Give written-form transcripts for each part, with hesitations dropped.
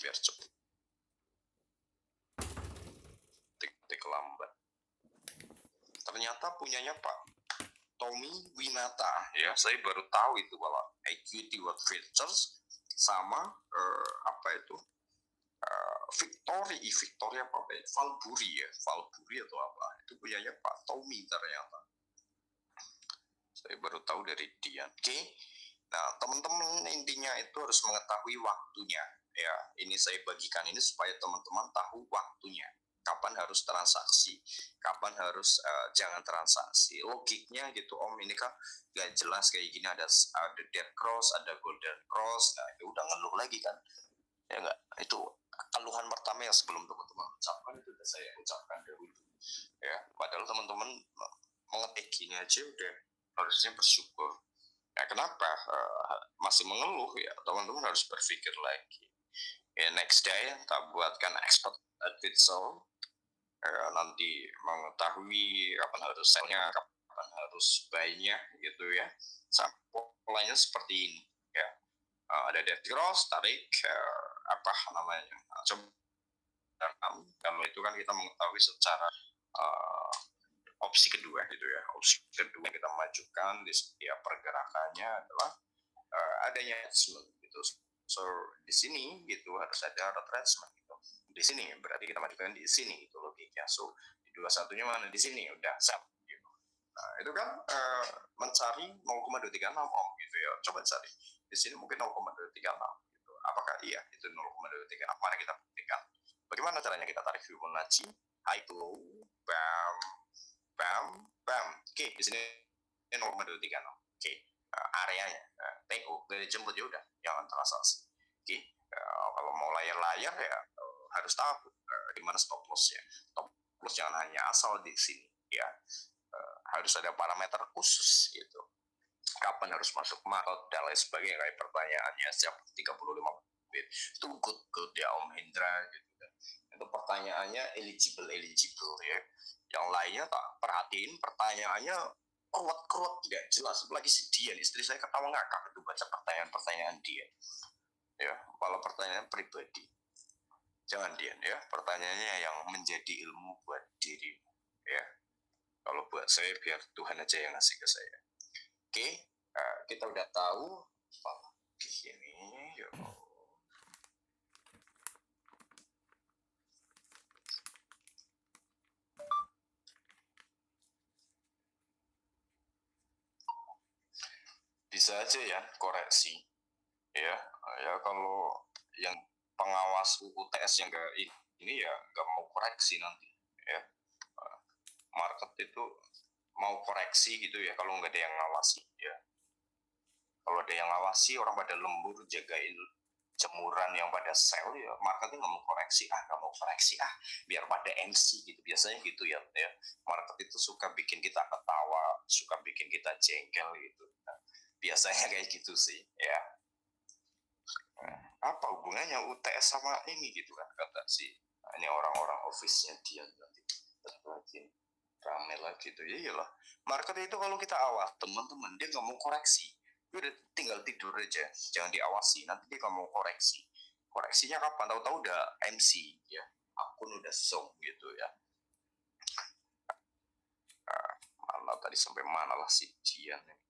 biar cepet. Tik lambat. Ternyata punyanya Pak Tommy Winata ya, saya baru tahu itu kalau equity what features sama apa itu Victory apa ya? Valburi atau apa itu punyanya Pak Tommy ternyata. Saya baru tahu dari dia. Oke. Nah, teman-teman intinya itu harus mengetahui waktunya. Ya, ini saya bagikan ini supaya teman-teman tahu waktunya. Kapan harus transaksi, kapan harus jangan transaksi. Logiknya gitu Om, ini kan gak jelas kayak gini, ada dead cross, ada golden cross. Nah, itu udah ngeluh lagi kan. Ya enggak, itu keluhan pertama yang sebelum teman-teman ucapkan itu udah saya ucapkan dahulu. Ya, padahal teman-teman mengetik gini aja udah harusnya bersyukur. Ya, kenapa masih mengeluh ya? Teman-teman harus berpikir lagi. Ya, next day tak buatkan expert advisor. Nanti mengetahui kapan harus sell-nya, kapan harus buy-nya gitu ya. Polanya seperti ini ya. Ada dead cross, tarik apa namanya? Coba kalau itu kan kita mengetahui secara opsi kedua gitu ya. Opsi kedua kita majukan di setiap pergerakannya adalah adanya retracement gitu. So di sini gitu harus ada retracement gitu. Di sini berarti kita majukan di sini itu logiknya. So di 21-nya mana? Di sini udah sell gitu. Nah, itu kan mencari 0,236 Om gitu ya. Coba cari. Di sini mungkin 0,236 gitu. Apakah iya itu 0,236? Mari kita buktikan. Bagaimana caranya kita tarik Fibonacci? High to low, bam, bam, bam. Oke, di sini 0,236. Oke, areanya TO dari jemput ya udah, jangan transaksi. Oke, kalau mau layar-layar ya harus tahu di mana stop loss-nya. Stop loss jangan hanya asal di sini ya. Harus ada parameter khusus gitu. Kapan harus masuk market dan lain sebagainya, kayak pertanyaannya setiap 35 menit. Itu good ya Om Hendra gitu kan. Itu pertanyaannya eligible ya. Yang lainnya tak perhatiin pertanyaannya keruat tidak jelas, apalagi si Dian, istri saya ketawa ngakak itu baca pertanyaan dia ya. Kalau pertanyaan pribadi jangan Dian ya, pertanyaannya yang menjadi ilmu buat dirimu ya. Kalau buat saya biar Tuhan aja yang ngasih ke saya. Oke, kita udah tahu ini yuk. Bisa aja ya koreksi ya. Ya kalau yang pengawas UTS yang ini ya nggak mau koreksi nanti ya. Market itu mau koreksi gitu ya kalau nggak ada yang ngawasi ya. Kalau ada yang ngawasi, orang pada lembur jagain jemuran yang pada sell ya, marketnya nggak mau koreksi biar pada MC gitu, biasanya gitu ya. Market itu suka bikin kita ketawa, suka bikin kita jengkel gitu. Nah, biasanya kayak gitu sih ya. Apa hubungannya UTS sama ini gitu kan, kata si ini orang-orang office-nya dia nanti lagi rame lagi gitu ya. Iyalah, market itu kalau kita awas teman-teman, dia nggak mau koreksi, udah tinggal tidur aja, jangan diawasi, nanti dia nggak mau koreksi. Koreksinya kapan? Tahu-tahu udah MC ya, akun udah song gitu ya. Mana tadi sampai mana lah si Jian ini.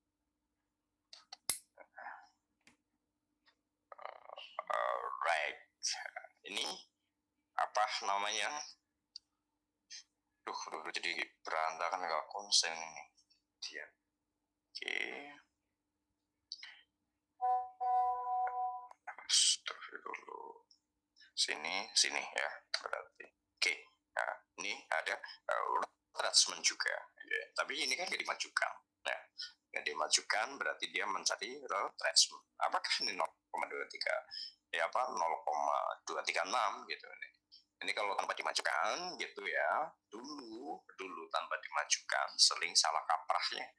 Right, ini apa namanya? Duh, jadi berantakan, nggak konsen ini dia. Oke. Terus dulu sini ya berarti. Oke. Nah, ini ada retracement juga. Ya. Tapi ini kan nggak dimajukan. Nah, nggak dimajukan berarti dia mencari retracement. Apakah ini 0,23? Ya apa 0,236 gitu ini. Ini kalau tanpa dimajukan gitu ya, dulu tanpa dimajukan, seling salah kaprahnya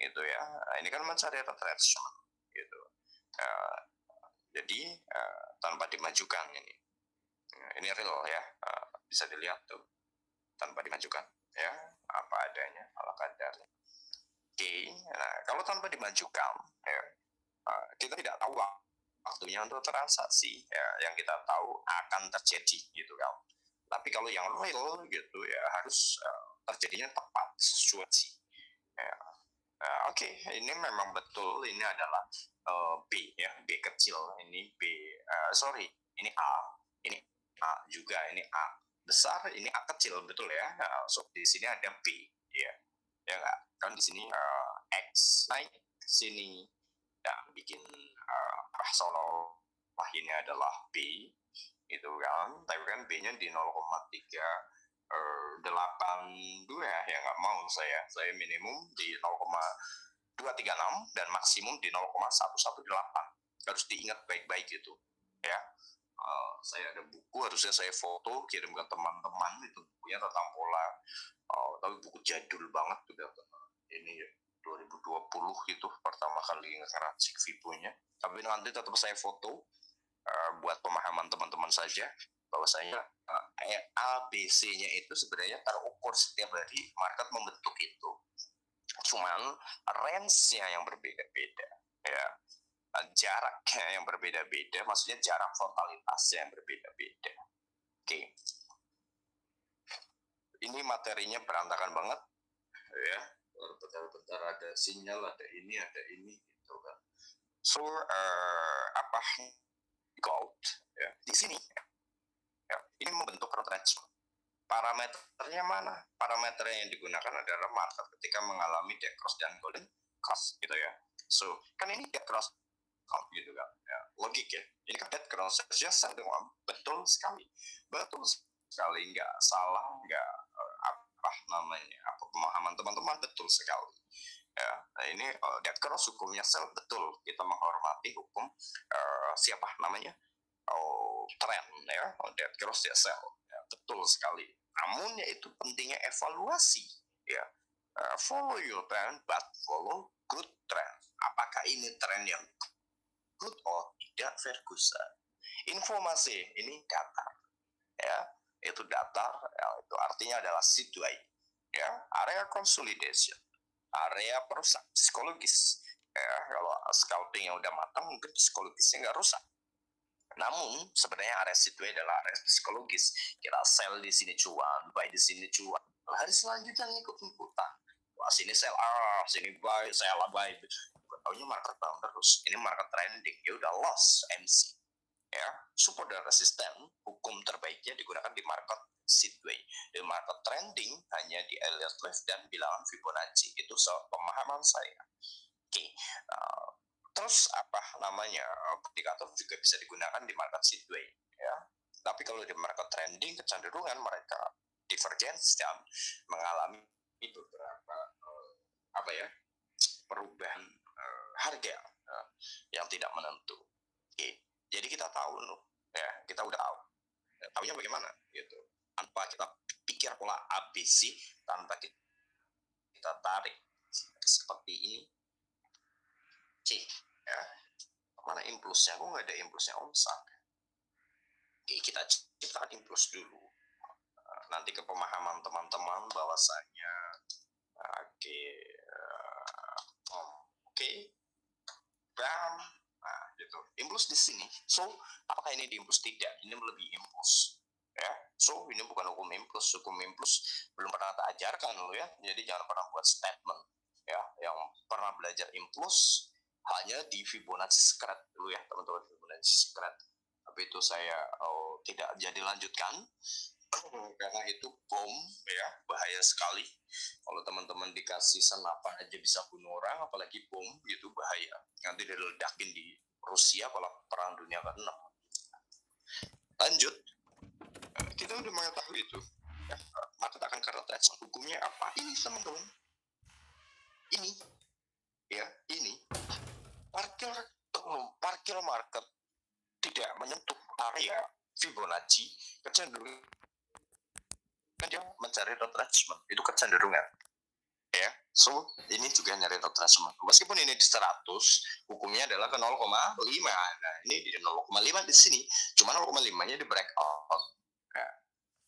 gitu ya. Nah, ini kan mencari retracement gitu. Jadi tanpa dimajukan ini real ya, bisa dilihat tuh tanpa dimajukan ya, apa adanya ala kadarnya. Oke, nah kalau tanpa dimajukan ya, kita tidak tahu waktunya untuk transaksi ya, yang kita tahu akan terjadi gitu kan. Tapi kalau yang real gitu ya harus terjadinya tepat sesuai sih. Ya. Oke, ini memang betul ini adalah B ya, B kecil, ini B sorry, ini A, ini A juga, ini A besar, ini A kecil betul ya. So di sini ada B ya, ya nggak? Kan di sini X naik ke sini dan bikin solo ini adalah B itu kan, tapi kan B-nya di 0,382 ya nggak mau saya minimum di 0,236 dan maksimum di 0,118. Harus diingat baik-baik gitu ya. Saya ada buku, harusnya saya foto kirim ke teman-teman, itu bukunya tentang pola, tapi buku jadul banget udah ini ya 2020 itu pertama kali ngeracik Vibonya, tapi nanti tetap saya foto buat pemahaman teman-teman saja bahwa saya ABC-nya itu sebenarnya terukur setiap hari, market membentuk itu, cuman range-nya yang berbeda-beda ya, jaraknya yang berbeda-beda, maksudnya jarak totalitasnya yang berbeda-beda. Oke, ini materinya berantakan banget ya, bentar-bentar ada sinyal, ada ini gitu kan. So apa gold ya di sini ya, ini membentuk retracement. Parameternya mana? Parameter yang digunakan adalah market ketika mengalami dead cross dan golden cross gitu ya. So kan ini dead cross gitu kan ya, logik ya, ini kan dead cross saja betul sekali, nggak salah, nggak apa namanya, apa pemahaman teman-teman betul sekali ya. Nah ini dead cross hukumnya sell betul, kita menghormati hukum siapa namanya trend ya, dead cross ya sell ya, betul sekali. Namun yaitu pentingnya evaluasi ya, follow your trend but follow good trend. Apakah ini trend yang good or tidak, Ferguson? Informasi ini datar ya, itu datar ya, itu artinya adalah sideway ya, area consolidation, area perusak psikologis ya. Kalau scalping yang udah matang mungkin psikologisnya nggak rusak, namun sebenarnya area sideway adalah area psikologis. Kita sell di sini cuan, buy di sini cuan, hari selanjutnya ngikut-ngikutan, wah sini sell sini buy, sell buy, taunya market down terus, ini market trending, ya udah loss MC ya. Support dan resisten hukum terbaiknya digunakan di market sideway. Di market trending hanya di Elliott Wave dan bilangan Fibonacci, itu pemahaman saya. Oke, terus apa namanya, indikator juga bisa digunakan di market sideway ya. Tapi kalau di market trending kecenderungan mereka divergence dan mengalami beberapa apa ya, perubahan harga yang tidak menentu. Oke, jadi kita tahu loh ya, kita udah tahu. Tahunya bagaimana gitu? Tanpa kita pikir pola ABC, tanpa kita tarik seperti ini. Oke, ya. Mana impulsnya? Kok nggak ada impulsnya Omsak? Oke, kita ciptakan impuls dulu. Nanti ke pemahaman teman-teman bahwasanya oke, bam, nah gitu. Impuls di sini. So, apakah ini di impuls? Tidak. Ini lebih impuls. Ya, so ini bukan hukum impuls. Hukum impuls belum pernah tak ajarkan lo ya. Jadi jangan pernah buat statement ya. Yang pernah belajar impuls hanya di Fibonacci Scratch dulu ya teman-teman, Fibonacci Scratch. Tapi itu saya tidak jadi lanjutkan karena itu bom ya, bahaya sekali. Kalau teman-teman dikasih senapan aja bisa bunuh orang, apalagi bom gitu, bahaya. Nanti diledakin di Rusia kalau perang dunia ke-6. Lanjut, kita udah mengetahui itu ya, market akan keretesan. Hukumnya apa? Ini teman-teman, ini ya, ini parkir market tidak menyentuh area Fibonacci, kecenderungan dia mencari retracement, itu kecenderungan ya. So ini juga nyari retracement, meskipun ini di 100, hukumnya adalah ke 0,5. Nah ini di 0,5 di sini, cuma 0,5 nya di breakout ya.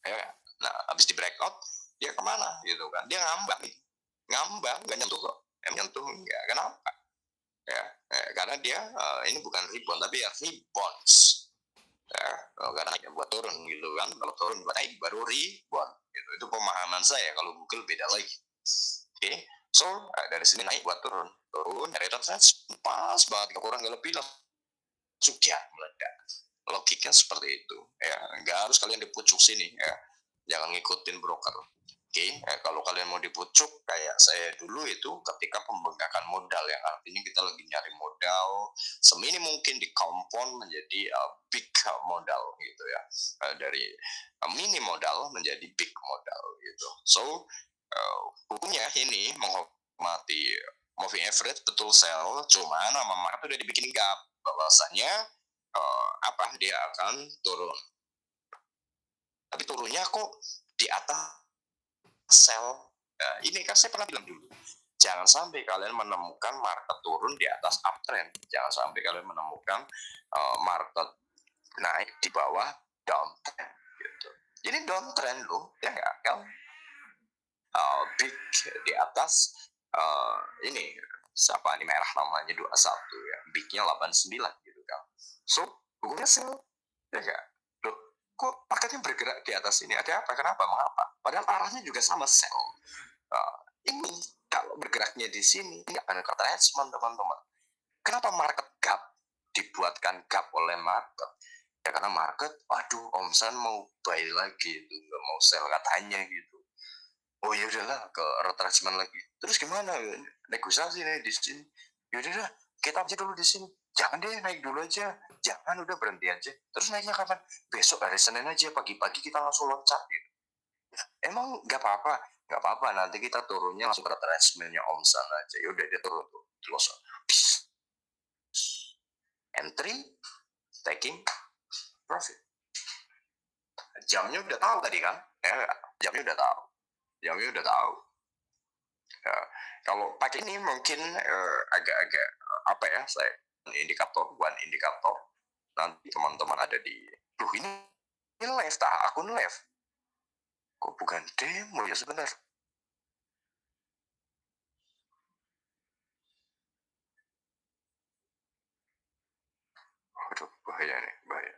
Ya. Nah habis di breakout dia kemana gitu kan, dia ngambang nggak nyentuh kok, nyentuh enggak, kenapa ya, karena dia ini bukan ribbon tapi ya ribbons, ya, karena buat turun gitu kan, kalau turun buat naik baru ribbon gitu. Itu pemahaman saya, kalau Google beda lagi. Oke, so dari sini naik buat turun dari atas pas banget, kurang nggak lebih langsung meledak. Logiknya seperti itu ya, nggak harus kalian di pucuk sini ya, jangan ngikutin broker. Oke, kalau kalian mau dipucuk kayak saya dulu itu ketika pembengkakan modal, yang artinya kita lagi nyari modal semini mungkin di compound menjadi big modal gitu ya, dari mini modal menjadi big modal gitu. So hukumnya ini menghormati moving average, betul sell, cuma nama market udah dibikin gap bahwasanya dia akan turun, tapi turunnya kok di atas sell. Nah, ini kan saya pernah bilang dulu, jangan sampai kalian menemukan market turun di atas uptrend, jangan sampai kalian menemukan market naik di bawah downtrend gitu. Ini downtrend loh, ya nggak kan? Big di atas ini siapa ini merah namanya 21 ya, bignya 89 gitu kan. So hukumnya sell, ya nggak? Loh, kok marketnya bergerak di atas ini, ada apa, kenapa, mengapa? Padahal arahnya juga sama sell. Ini kalau bergeraknya di sini ini akan ke retracement teman-teman. Kenapa market gap dibuatkan gap oleh market? Ya karena market, aduh Om San mau buy lagi itu, nggak mau sell katanya gitu. Oh ya udahlah, ke retracement lagi. Terus gimana? Negosiasi nih di sini. Ya udah, kita aja dulu di sini. Jangan deh naik dulu aja. Jangan, udah berhenti aja. Terus naiknya kapan? Besok hari Senin aja, pagi-pagi kita langsung loncat gitu. Emang nggak apa-apa, nggak apa-apa, nanti kita turunnya langsung ke retracementnya Om San aja. Yaudah dia turun tuh, close, entry, taking profit. Jamnya udah tahu tadi kan? Ya, jamnya udah tahu, Ya, kalau pakai ini mungkin agak-agak apa ya, saya indikator, one indikator. Nanti teman-teman ada di, ini live akun live. Kok bukan demo ya sebenarnya? Aduh, bahaya nih, bahaya.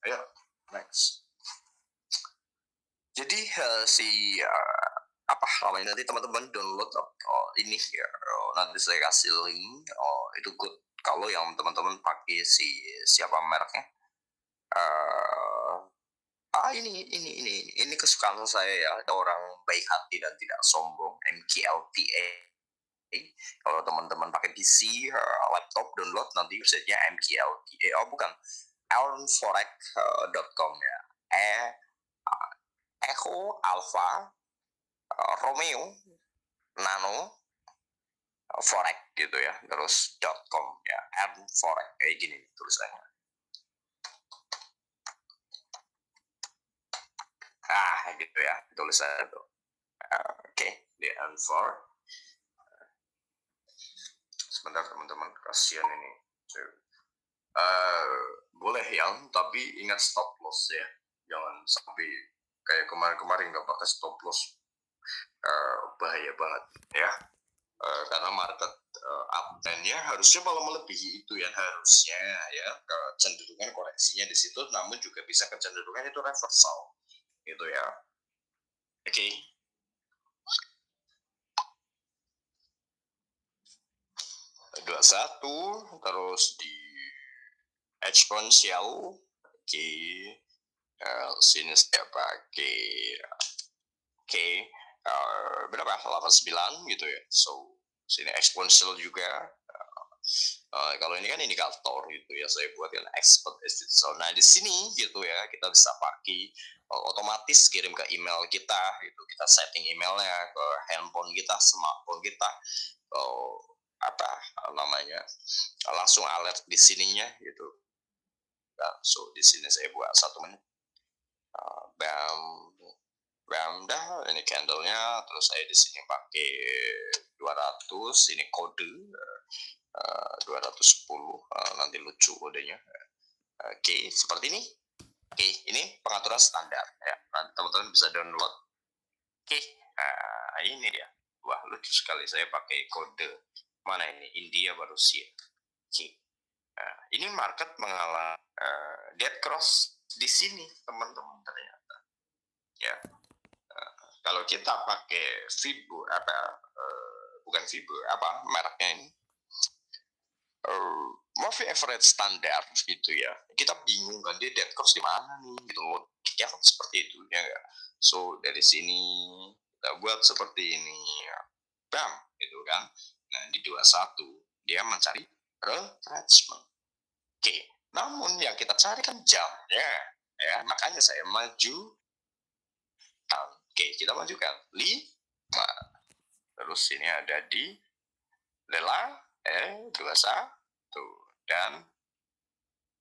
Ayo, next. Jadi si apa namanya, nanti teman-teman download ini ya, nanti saya kasih link. Itu good kalau yang teman-teman pakai siapa mereknya. Ini kesukaan saya ya, ada orang baik hati dan tidak sombong, MKLTA. Kalau teman-teman pakai PC, laptop, download nanti websitenya MKLTA. Oh bukan, alforex.com ya. Echo Alpha Romeo Nano Forex gitu ya, terus .com ya, Forex kayak gini tulisannya. Gitu ya tulisannya tuh. Oke, di N4. Sebentar teman-teman, kasihan ini. Boleh yang, tapi ingat stop loss ya, jangan sampai kayak kemarin-kemarin nggak pakai stop loss. Bahaya banget ya. Karena market uptrendnya harusnya malah melebihi itu ya, harusnya ya, kecenderungan koreksinya di situ, namun juga bisa kecenderungan itu reversal gitu ya. Oke. 21 terus di exponential. Oke. Sini saya pakai berapa, 89 gitu ya. So sini exponential juga. Kalau ini kan indikator gitu ya, saya buat kan expert so, nah di sini gitu ya kita bisa pakai otomatis kirim ke email kita gitu, kita setting emailnya ke handphone kita, smartphone kita, apa namanya, langsung alert di sininya gitu. Nah, so di sini saya buat 1 menit, bam dah, ini candlenya, terus saya di sini pakai 200, ini kode 210, nanti lucu kodenya. Oke, seperti ini. Oke, ini pengaturan standar ya. Nanti teman-teman bisa download. Oke, ini dia. Wah, lucu sekali, saya pakai kode mana ini? India baru Rusia. Oke. Nah, ini market mengalami dead cross di sini, teman-teman, ternyata. Ya. Kalau kita pakai Fibo bukan Fibo, mereknya ini, moving average standar gitu ya, kita bingung kan dia dead cross di mana nih gitu loh, ya kan seperti itu ya gak? So dari sini kita buat seperti ini ya. Bam gitu kan. Nah di 21 dia mencari retracement. Oke, namun yang kita cari kan jamnya ya, makanya saya maju. Oke, kita majukan 5. Terus ini ada di lelang 21 dan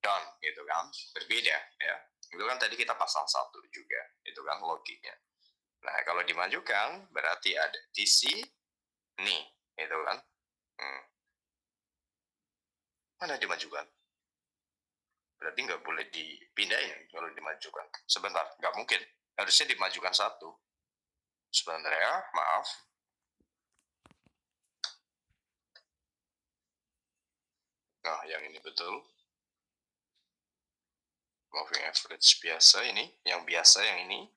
down gitu kan, berbeda ya. Itu kan tadi kita pasang 1 juga, itu kan logiknya. Nah kalau dimajukan berarti ada di sini, itu kan. Mana dimajukan? Berarti nggak boleh dipindahin kalau dimajukan. Sebentar, nggak mungkin. Harusnya dimajukan 1. Sebentar ya, maaf. Nah, yang ini betul. Moving average biasa ini, yang biasa yang ini.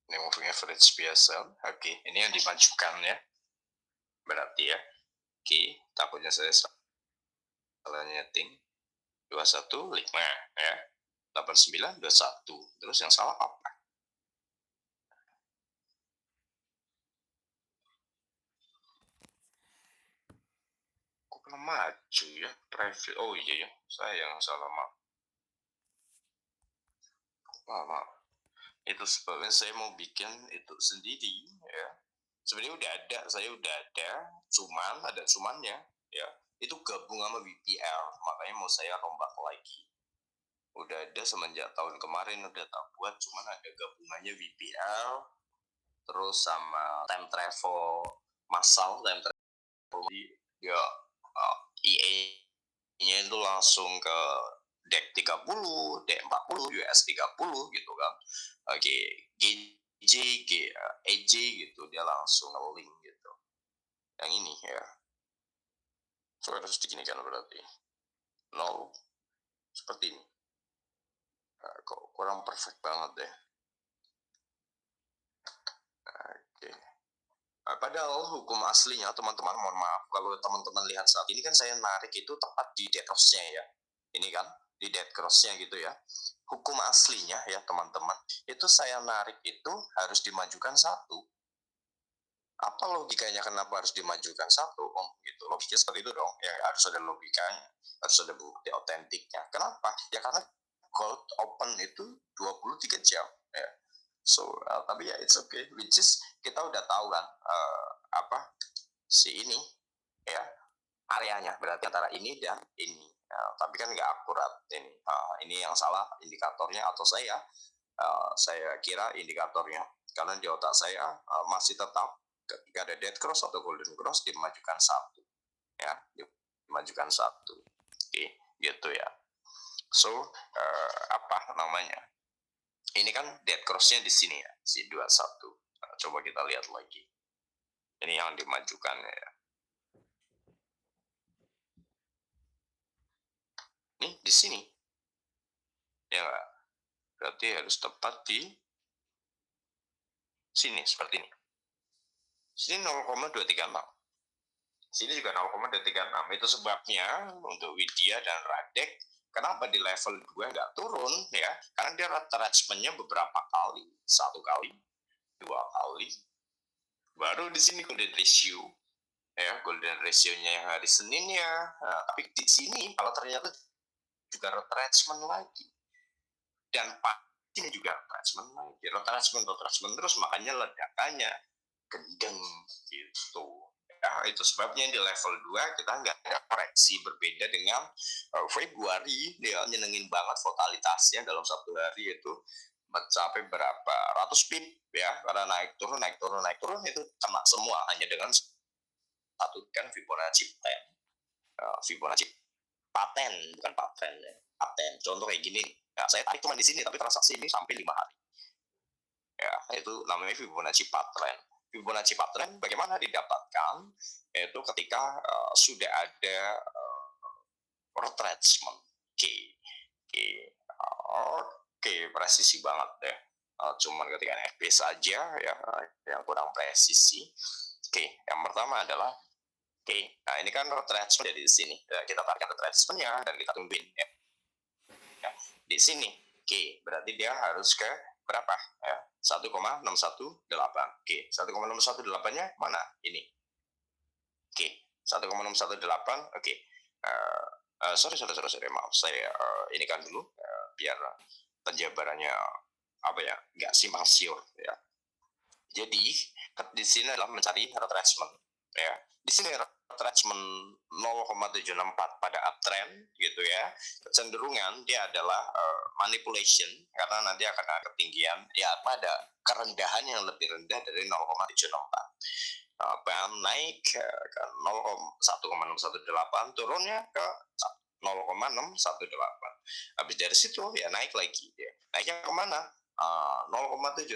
Ini moving average biasa. Oke, ini yang dimajukan ya. Berarti ya. Oke, takutnya saya salah nyeting. 21, 5 ya. 89, 21. Terus yang salah apa? Kok pernah maju ya? Private. Oh iya ya, saya yang salah, maaf. Maaf. Itu sebabnya saya mau bikin itu sendiri ya. Sebenarnya saya udah ada, cuman ada cumannya ya. Itu gabung sama BPL, makanya mau saya rombak lagi. Udah ada semenjak tahun kemarin udah tak buat, cuman ada gabungannya VPL terus sama time travel massal, time travel ya, EA nya itu langsung ke deck 30, deck 40, US 30 gitu kan. Oke, GJ, AJ gitu, dia langsung nge-link gitu. Yang ini ya. So harus diginikan berarti. 0 seperti ini. Kok kurang perfect banget deh. Oke. Padahal hukum aslinya, teman-teman, mohon maaf, kalau teman-teman lihat saat ini kan saya narik itu tepat di dead cross-nya ya. Ini kan, di dead cross-nya gitu ya. Hukum aslinya ya teman-teman, itu saya narik itu harus dimajukan 1. Apa logikanya kenapa harus dimajukan 1? Gitu. Logiknya seperti itu dong. Ya harus ada logikanya, harus ada bukti otentiknya. Kenapa? Ya karena gold open itu 23 jam ya. So tapi ya it's okay, which is kita udah tahu kan si ini ya areanya, berarti antara ini dan ini. Tapi kan nggak akurat ini yang salah indikatornya, atau saya kira indikatornya, karena di otak saya masih tetap ketika ada dead cross atau golden cross dimajukan 1 ya, dimajukan 1. Oke, gitu ya. So apa namanya, ini kan dead cross-nya di sini ya, si 21. Coba kita lihat lagi. Ini yang dimajukan ya. Ini di sini. Ya enggak? Berarti harus tepat di sini seperti ini. Sini 0,236. Sini juga 0,236. Itu sebabnya untuk Widya dan Radek kenapa di level 2 nggak turun ya? Karena dia retracement-nya beberapa kali. 1 kali, 2 kali. Baru di sini golden ratio. Ya, golden ratio-nya yang hari Seninnya. Nah, tapi di sini kalau ternyata juga retracement lagi. Dan ini juga retracement lagi. Retracement terus, makanya ledakannya gendeng gitu. Ya, itu sebabnya di level 2 kita nggak ada koreksi, berbeda dengan Februari. Dia nyenengin banget volatilitasinya dalam 1 hari itu mencapai berapa ratus pip ya, karena naik turun itu kena semua hanya dengan satu kan Fibonacci paten, bukan paten ya, paten. Contoh kayak gini, ya, saya tarik cuma di sini tapi transaksi ini sampai 5 hari ya, itu namanya Fibonacci pattern. Fibonacci pattern bagaimana didapatkan? Yaitu ketika sudah ada retracement. Oke, presisi banget deh. Cuman ketika FP saja ya yang kurang presisi. Yang pertama adalah nah ini kan retracement dari sini. Kita tarik retracementnya dan kita tungguin ya. Di sini. Berarti dia harus ke berapa? Ya, 1,618. 1,618-nya mana? Ini. 1,618. Sorry, maaf. Saya ini kan dulu biar penjabarannya nggak simpang siur ya. Jadi di sini adalah mencari retracement ya. Di sini retracement 0,764 pada uptrend gitu ya. Kecenderungan dia adalah manipulation karena nanti akan ada ketinggian ya pada kerendahan yang lebih rendah dari 0,764. BAM naik ke 1,618, turunnya ke 0,618. Habis dari situ ya naik lagi ya. Naiknya kemana? 0,764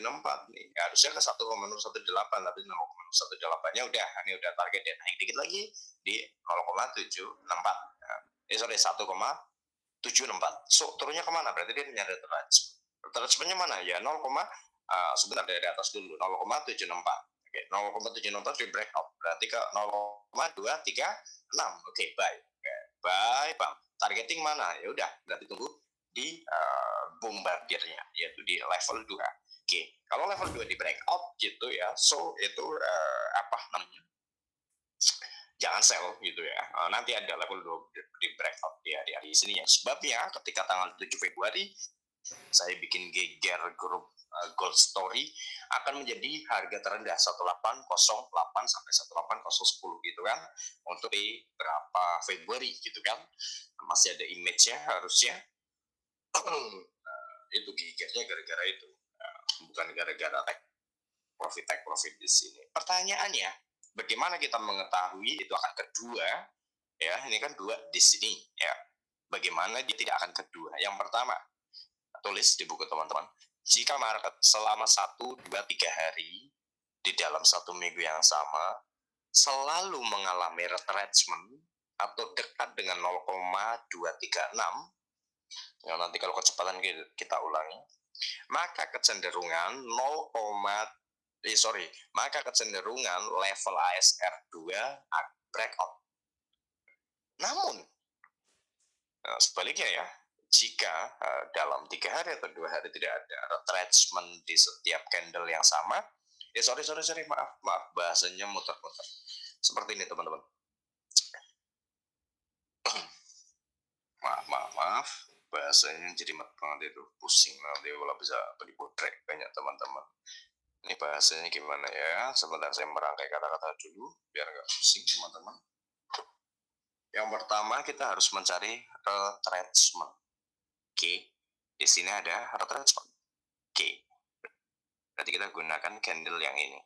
nih, harusnya ke 1,618, tapi 0,118 nya ini udah target ya, naik dikit lagi di 0,764. 1,764. So turunnya kemana? Berarti dia nyari retracementnya mana ya? Sebentar dari atas dulu, 0,764. 0,764 di breakout, berarti ke 0,236. Buy, bang. Targeting mana? Ya udah, berarti tunggu di bombardirnya, yaitu di level 2. Kalau level 2 di breakout gitu ya, so itu jangan sell gitu ya. Nanti ada level 2 di breakout ya di hari sini ya. Sebabnya ketika tanggal 7 Februari saya bikin geger grup Gold Story akan menjadi harga terendah 1808 sampai 18010 gitu kan, untuk di berapa Februari gitu kan, masih ada image-nya harusnya. Itu gegernya gara-gara itu, bukan gara-gara take profit di sini. Pertanyaannya, bagaimana kita mengetahui itu akan kedua ya? Ini kan dua di sini ya, bagaimana dia tidak akan kedua? Yang pertama, tulis di buku teman-teman, jika market selama 1, 2, 3 hari di dalam satu minggu yang sama selalu mengalami retracement atau dekat dengan 0,236 ya, nanti kalau kecepatan kita ulangi, maka kecenderungan maka kecenderungan level ASR 2 breakout. Namun sebaliknya ya, jika dalam 3 hari atau 2 hari tidak ada retracement di setiap candle yang sama, ya maaf bahasanya muter-muter. Seperti ini teman-teman. maaf bahasanya jadi banget itu, pusing nanti kalau bisa beli botrek banyak teman-teman. Ini bahasanya gimana ya? Sebentar saya merangkai kata-kata dulu biar nggak pusing teman-teman. Yang pertama kita harus mencari retracement. Di sini ada retracement. Berarti kita gunakan candle yang ini.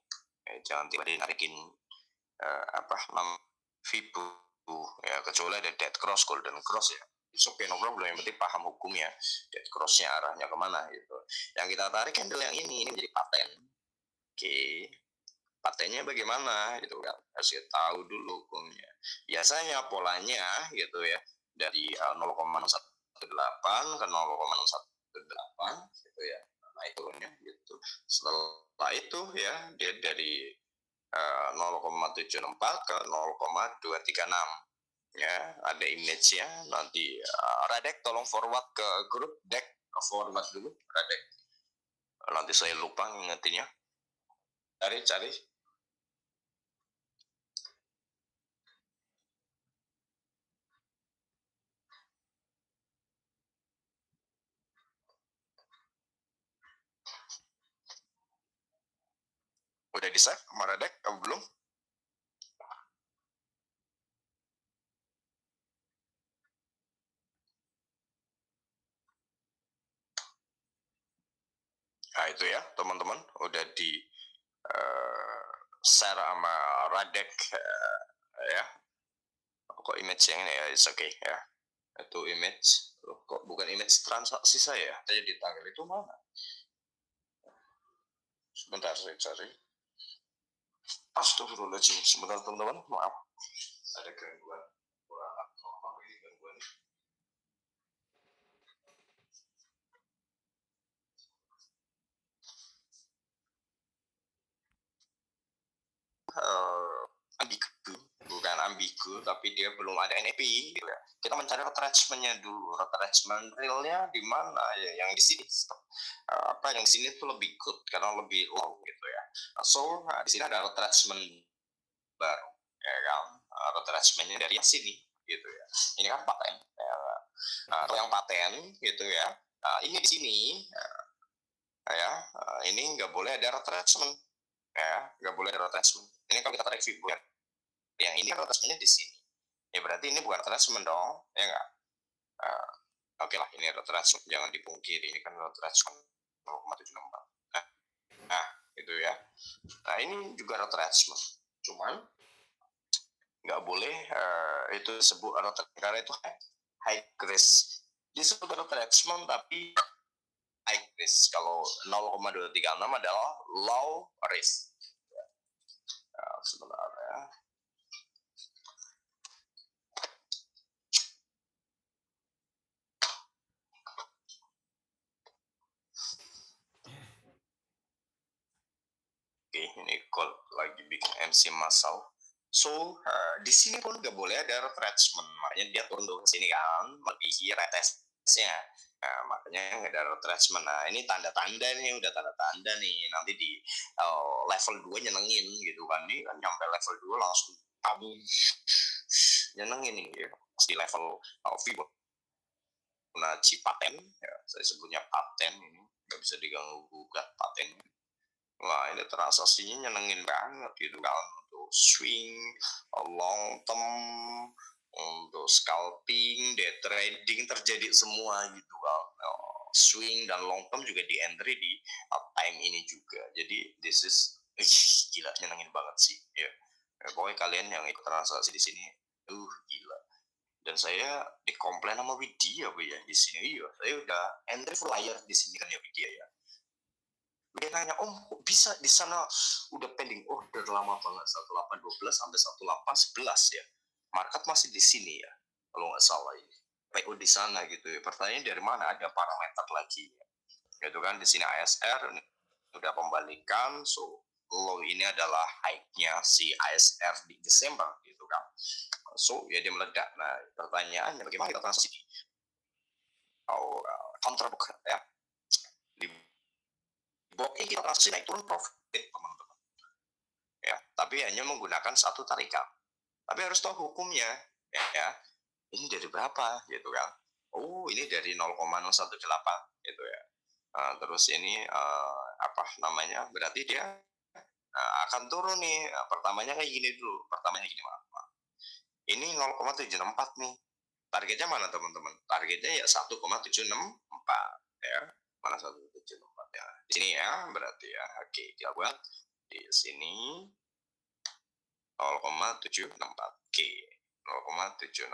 Jangan tiba-tiba narikin Fibu ya, kecuali ada dead cross, golden cross ya. It's okay, no problem, yang penting paham hukumnya, dead crossnya arahnya kemana gitu. Yang kita tarik candle yang ini menjadi paten. Patennya bagaimana gitu kan, harus kita tahu dulu hukumnya. Biasanya polanya gitu ya, dari 0,118 ke 0,118 gitu ya, naik turunnya gitu. Setelah itu ya dia dari 0,764 ke 0,236 ya, ada image-nya. Nanti Radek tolong forward ke grup deck, forward dulu Radek, nanti saya lupa ngingetinnya. Cari udah di save sama Radek belum? Nah itu ya teman-teman, udah di share sama Radek ya. Kok image yang ini ya, it's okay ya. Itu image, kok bukan image transaksi saya? Tadi di tanggal itu mana? Sebentar saya cari. Astagfirullahaladzim, sebentar teman-teman, maaf ada gangguan. Ambigu, bukan ambigu, tapi dia belum ada NAP gitu ya. Kita mencari retrenchment-nya dulu. Retrenchment realnya di mana ya? Yang di sini yang di sini tuh lebih good karena lebih low gitu ya. So di sini ada retrenchment baru ya kan. Retrenchment-nya dari yang sini gitu ya. Ini kan paten ya. Kalau yang paten gitu ya. Ini di sini ini nggak boleh ada retrenchment ya, nggak boleh ada retrenchment. Ini kalau kita tarik figure yang ini kan retrenchmentnya di sini, ya berarti ini bukan retrenchment dong, ya nggak? Oke lah, ini retrenchment, jangan dipungkiri, ini kan retrenchment 0,74. Nah, itu ya. Nah, ini juga retrenchment, cuman nggak boleh itu disebut retrenchment karena itu high risk. Disebut retrenchment tapi high risk. Kalau 0,236 adalah low risk. Sebentar ya. Oke, ini call lagi bikin MC massal. So, di sini pun nggak boleh ada retrenchment. Makanya dia turun ke sini kan, melebihi retestnya. Nah, makanya nggak ada retrenchment. Nah, ini tanda-tanda nih, udah tanda-tanda nih. Nanti di level 2 nyenengin gitu kan. Ini kan nyampe level 2 langsung nyenengin nih ya. Di level Fibonacci paten, ya, saya sebutnya paten ini. Nggak bisa diganggu gugat patennya. Wah, ini transaksinya nyenengin banget gitu kan, untuk swing, long term, untuk scalping, day trading terjadi semua gitu kan. Swing dan long term juga di entry di time ini juga. Jadi this is gila, nyenengin banget sih ya. Pokoknya kalian yang ikut transaksi di sini gila. Dan saya dikomplain sama Widya ya di sini. Iya, saya udah entry flyer di sini kan ya Widya ya. Dia nanya, om kok bisa di sana udah pending order lama banget 1812 sampai 1811 ya, market masih di sini ya kalau nggak salah ini PO di sana gitu ya. Pertanyaannya dari mana ada parameter lagi ya, gitu kan. Di sini ASR udah pembalikan, so low ini adalah high-nya si ASR di Desember gitu kan. So ya dia meledak. Nah pertanyaannya bagaimana kita transaksi counterbook ya, di blok ini kita transaksi naik turun profit teman-teman ya, tapi hanya menggunakan satu tarikan. Tapi harus tahu hukumnya ya. Ini dari berapa gitu kan? Oh, ini dari 0,018 gitu ya. Terus ini apa namanya? Berarti dia akan turun nih. Pertamanya kayak gini dulu. Pertamanya gini, maaf. Ini 0,764 nih. Targetnya mana teman-teman? Targetnya ya 1,764 ya. Mana 1,764 ya? Di sini ya, berarti ya. Oke, kita buat di sini 0,764. Oke, 0,764.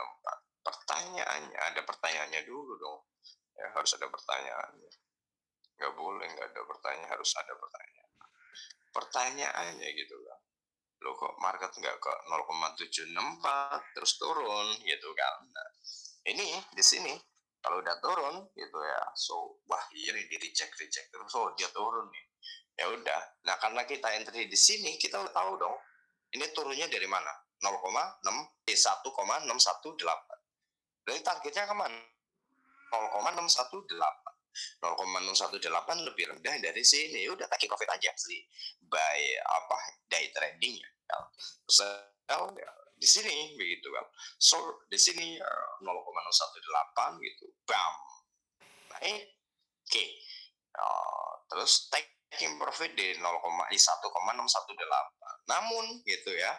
Pertanyaannya, ada pertanyaannya dulu dong. Ya, harus ada pertanyaannya. Nggak boleh nggak ada pertanyaan, harus ada pertanyaan. Pertanyaannya gitu kan. Loh kok market nggak ke 0,764 terus turun gitu kan. Nah, ini di sini kalau udah turun gitu ya, so wah ini di reject terus, so dia turun nih. Ya udah. Nah, karena kita entry di sini, kita udah tahu dong ini turunnya dari mana? 1,618. Jadi targetnya kemana? 0,618. 0,618 lebih rendah dari sini. Udah taking profit aja sih. By day trading ya. Sell ya, di sini begitu kan. So di sini 0,618 gitu. Bam. Naik. Oke. Terus taking profit di 1,618. Namun gitu ya,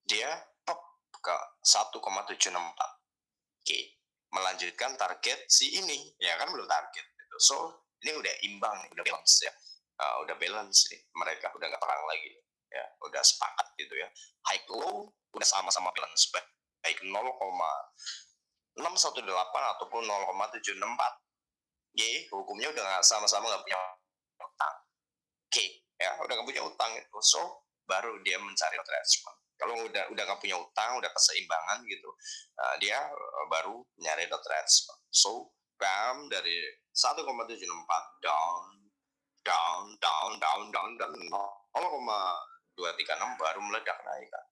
dia pop ke 1,764. Oke, melanjutkan target si ini ya kan, belum target gitu. So ini udah imbang, udah balance ya. Udah balance nih, mereka udah nggak perang lagi ya, udah sepakat gitu ya. High low udah sama-sama balance, baik 0,618 ataupun 0,764. Hukumnya udah nggak sama-sama, nggak punya utang. Oke, ya udah nggak punya utang itu. So baru dia mencari retracement. Kalau udah nggak punya utang, udah keseimbangan gitu, dia baru nyari retracement. So bam, dari 1,74 down down down down down dan 0,236 baru meledak naik kan.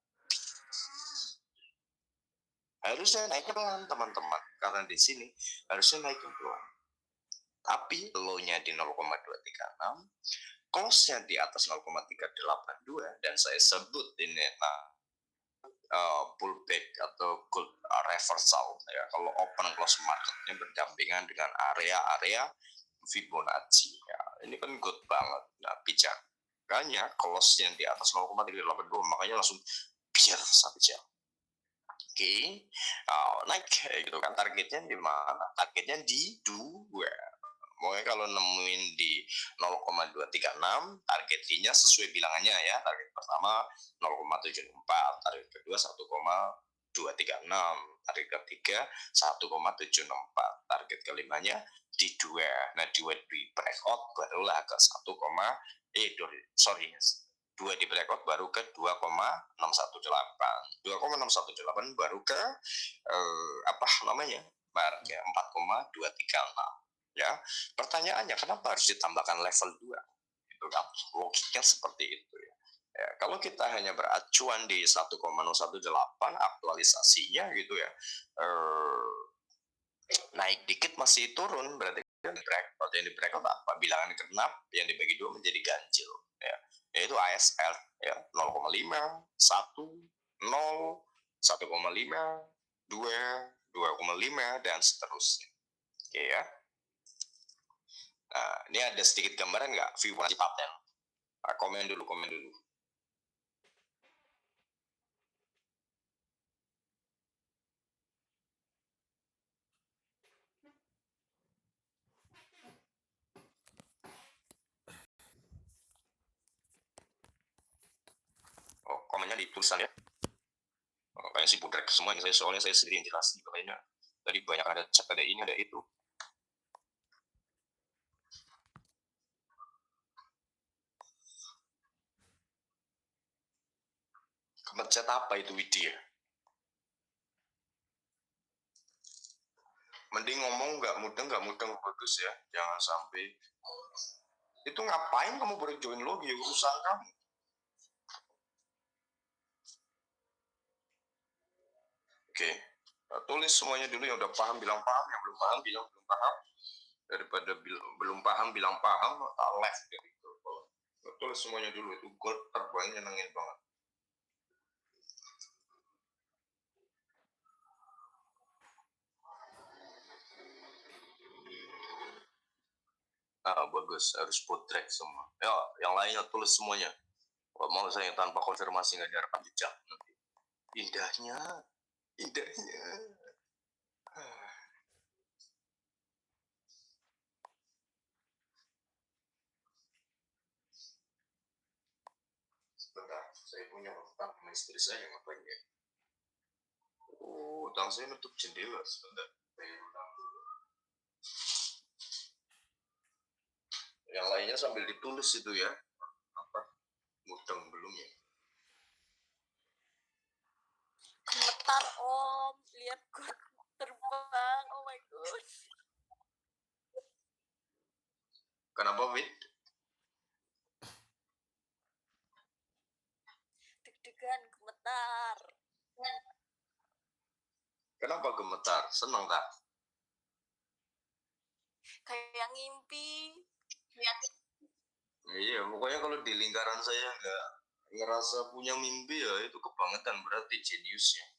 Harusnya naiknya pelan teman-teman, karena di sini harusnya naiknya pelan. Tapi low-nya di 0,236, close-nya di atas 0,382, dan saya sebut ini pullback atau good reversal ya. Kalau open close marketnya berdampingan dengan area-area Fibonacci ya. Ini kan good banget. Nah, bijakanya close yang di atas 0,382, makanya langsung biar saja. Oke, naik gitu kan. Targetnya di mana? Targetnya di 2. Pokoknya kalau nemuin di 0,236, target D-nya sesuai bilangannya ya. Target pertama 0,74, target kedua 1,236, target ketiga 1,764, target kelimanya di 2. Nah, 2 di breakout barulah ke 2 di breakout baru ke 2,618. 2,618 baru ke marknya 4,236. Ya, pertanyaannya kenapa harus ditambahkan level 2? Itu kan logiknya seperti itu ya. Ya, kalau kita hanya beracuan di 1,018 aktualisasinya gitu ya, naik dikit masih turun, berarti yang di breakout apa? Bilangan genap yang dibagi 2 menjadi ganjil ya. Yaitu ASR ya, 0,5, 1, 0, 1,5, 2, 2,5 dan seterusnya. Oke ya. Nah, ini ada sedikit gambaran nggak Fibonacci pattern? Nah, komen dulu. Oh, komennya di tulisan ya. Oh, kayaknya sih budrek semua ini, soalnya saya sendiri yang jelas. Kayaknya tadi banyak ada chat, ada ini, ada itu. Kemencet apa itu Widya? Mending ngomong nggak mudeng bagus ya. Jangan sampai itu ngapain kamu baru join logi, urusan kamu. Oke, tulis semuanya dulu, yang udah paham bilang paham, yang belum paham bilang belum paham. Daripada belum paham bilang paham, tak left gitu. Tulis semuanya dulu, itu gold terbangnya nyenengin banget. Bagus, harus put track semua. Ya, yang lainnya tulis semuanya. Kalau mau saya tanpa konfirmasi nggak ada rekam jejak nanti. Indahnya. Sebentar, saya punya utang sama istri saya, ngapain ya? Oh, utang saya nutup jendela, sebentar. Saya utang dulu. Yang lainnya sambil ditulis itu ya. Apa? Mudeng belum ya? Gemetar om, lihat gue terbang, oh my god. Kenapa, Wid? Deg-degan, gemetar. Kenapa gemetar? Senang tak? Kayak ngimpi. Iya, pokoknya kalau di lingkaran saya nggak ngerasa punya mimpi ya, itu kebangetan, berarti jenius ya.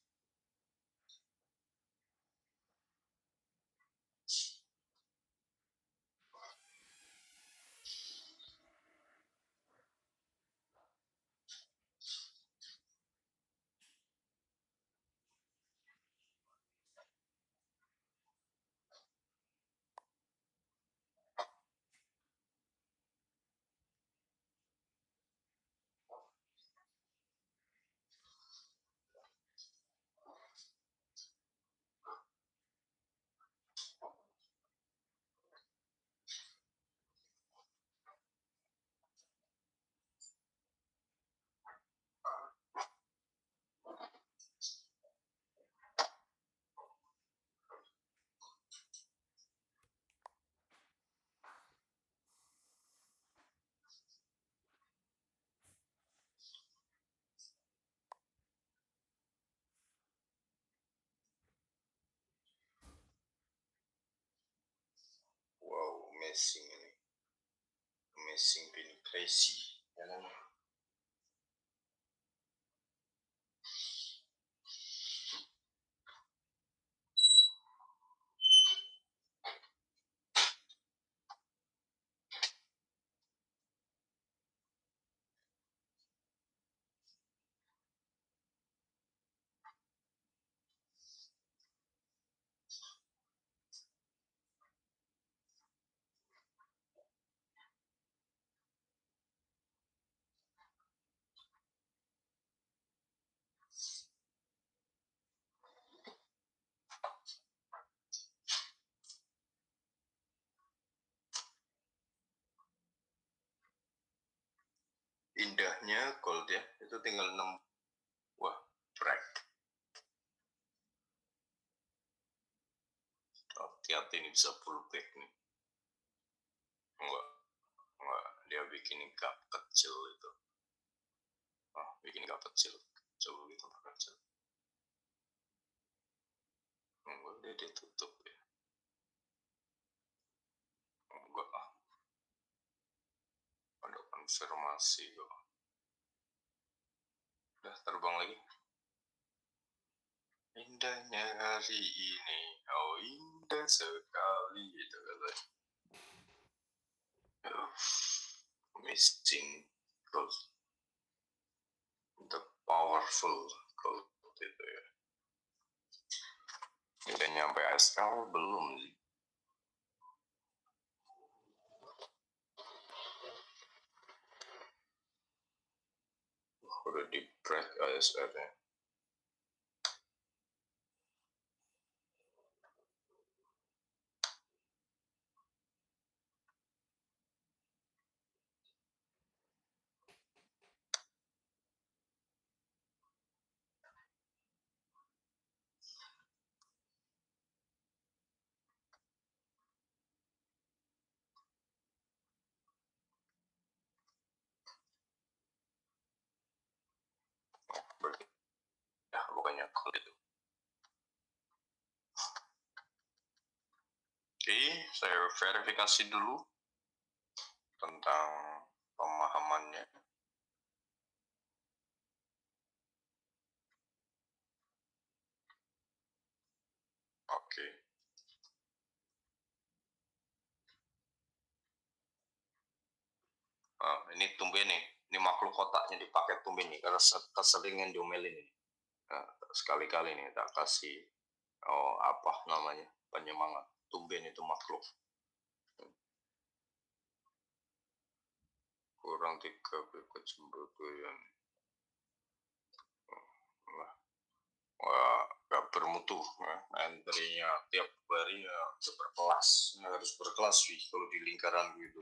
amazing ini, amazing ini crazy, ya kan? Indahnya gold ya, itu tinggal 6. Wah, break. Hati-hati ini bisa pullback nih. Enggak, dia bikin gap kecil itu. Bikin gap kecil. Coba kita kecil. Enggak, dia tutup ya. Enggak, ada konfirmasi kok. Udah terbang lagi. Indahnya hari ini, oh indah sekali itu katanya. Amazing gold, the powerful gold itu ya. Udah nyampe SL belum sih? Udah di break ASR nya. Berarti ya bukannya gold itu. Oke, saya verifikasi dulu tentang pemahamannya. Oke. Ini tumben nih, ini makhluk kotaknya dipakai tumben nih, karena keseringan diomelin ini. Sekali-kali nih tak kasih apa namanya penyemangat, tumben itu makhluk. Kurang 3 kecemburuan. Wah, gak bermutu ya. Entry-nya tiap hari ya berkelas, harus berkelas sih kalau di lingkaran gitu